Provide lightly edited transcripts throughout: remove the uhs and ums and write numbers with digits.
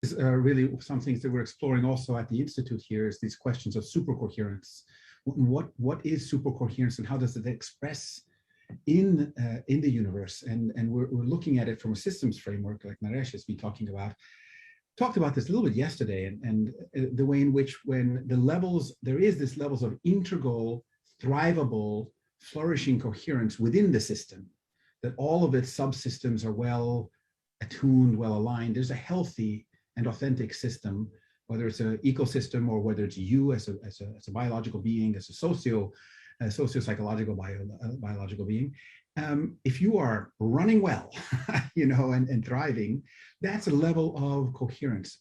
is really some things that we're exploring also at the Institute here is these questions of supercoherence. What is supercoherence and how does it express in the universe? And we're looking at it from a systems framework, like Naresh has been talked about this a little bit yesterday, and the way in which when there is this levels of integral, thrivable, flourishing coherence within the system, that all of its subsystems are well attuned, well aligned. There's a healthy and authentic system, whether it's an ecosystem or whether it's you as a biological being, as a socio-psychological biological being. If you are running well, and thriving, that's a level of coherence.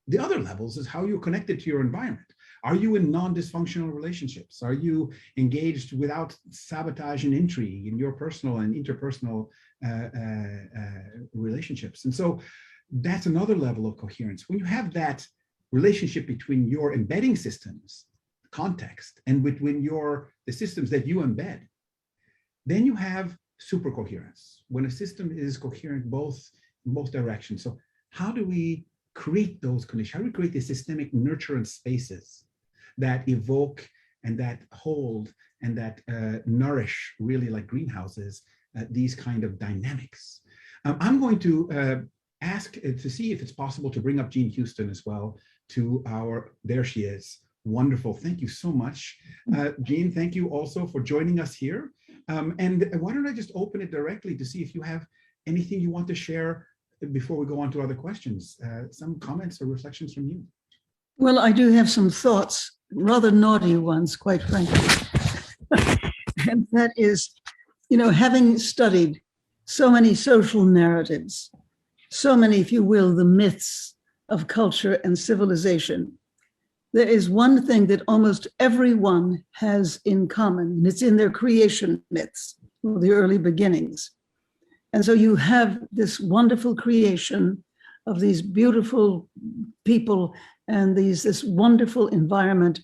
The other levels is how you're connected to your environment. Are you in non-dysfunctional relationships? Are you engaged without sabotage and intrigue in your personal and interpersonal relationships? And so that's another level of coherence. When you have that relationship between your embedding systems, context, and between the systems that you embed, then you have supercoherence, when a system is coherent in both directions. So how do we create those conditions? How do we create the systemic nurturance spaces that evoke and that hold and that nourish, really like greenhouses, these kind of dynamics? I'm going to ask to see if it's possible to bring up Jean Houston as well there she is. Wonderful, thank you so much. Jean, thank you also for joining us here. And why don't I just open it directly to see if you have anything you want to share before we go on to other questions, some comments or reflections from you. Well, I do have some thoughts, rather naughty ones, quite frankly. And that is, having studied so many social narratives, so many, if you will, the myths of culture and civilization, there is one thing that almost everyone has in common, and it's in their creation myths, or the early beginnings. And so you have this wonderful creation of these beautiful people and this wonderful environment.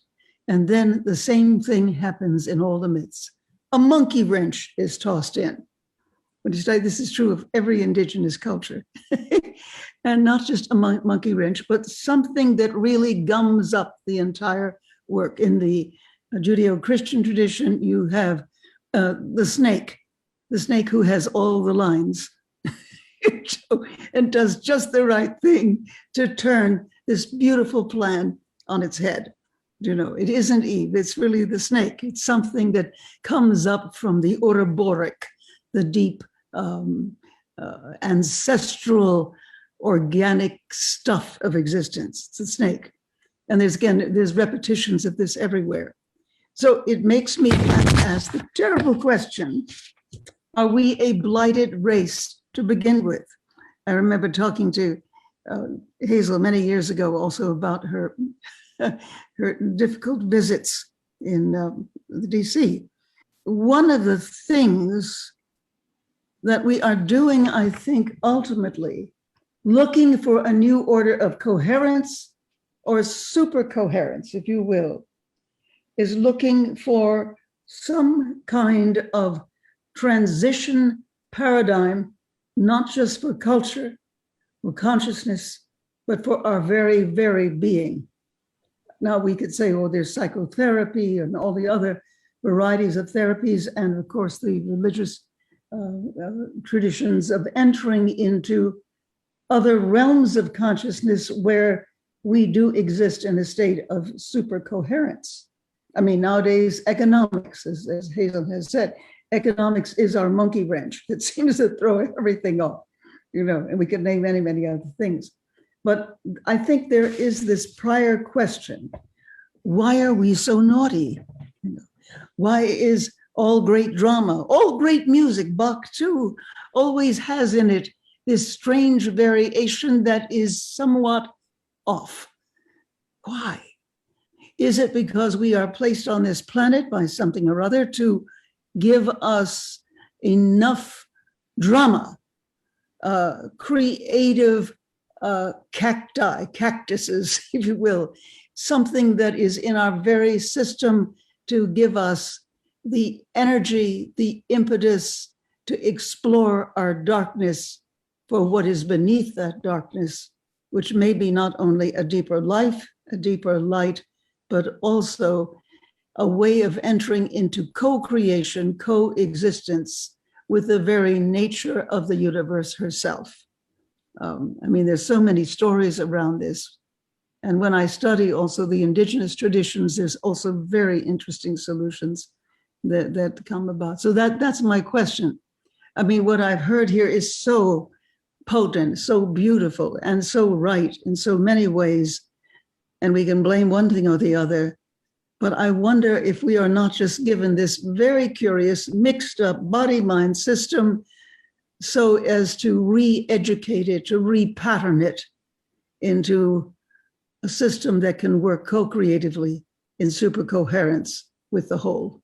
And then the same thing happens in all the myths. A monkey wrench is tossed in. But this is true of every indigenous culture. And not just a monkey wrench, but something that really gums up the entire work. In the Judeo-Christian tradition, you have the snake who has all the lines and does just the right thing to turn this beautiful plan on its head. It isn't Eve, it's really the snake. It's something that comes up from the Ouroboros, the deep ancestral organic stuff of existence. It's a snake. And there's repetitions of this everywhere. So it makes me ask the terrible question, are we a blighted race to begin with? I remember talking to Hazel many years ago also about her difficult visits in the DC. One of the things that we are doing, I think, ultimately, looking for a new order of coherence or super coherence, if you will, is looking for some kind of transition paradigm, not just for culture or consciousness, but for our very, very being. Now we could say, there's psychotherapy and all the other varieties of therapies, and of course the religious traditions of entering into other realms of consciousness where we do exist in a state of super coherence. I mean, nowadays, economics, as Hazel has said, economics is our monkey wrench that seems to throw everything off, and we could name many, many other things. But I think there is this prior question, why are we so naughty? Why is all great drama, all great music, Bach too, always has in it this strange variation that is somewhat off? Why? Is it because we are placed on this planet by something or other to give us enough drama, creative cactuses, if you will, something that is in our very system to give us the energy, the impetus to explore our darkness for what is beneath that darkness, which may be not only a deeper life, a deeper light, but also a way of entering into co-creation, coexistence with the very nature of the universe herself. I mean, there's so many stories around this. And when I study also the indigenous traditions, there's also very interesting solutions that come about. So that's my question. I mean, what I've heard here is so potent, so beautiful, and so right in so many ways. And we can blame one thing or the other. But I wonder if we are not just given this very curious, mixed up body-mind system so as to re-educate it, to repattern it into a system that can work co-creatively in super coherence with the whole.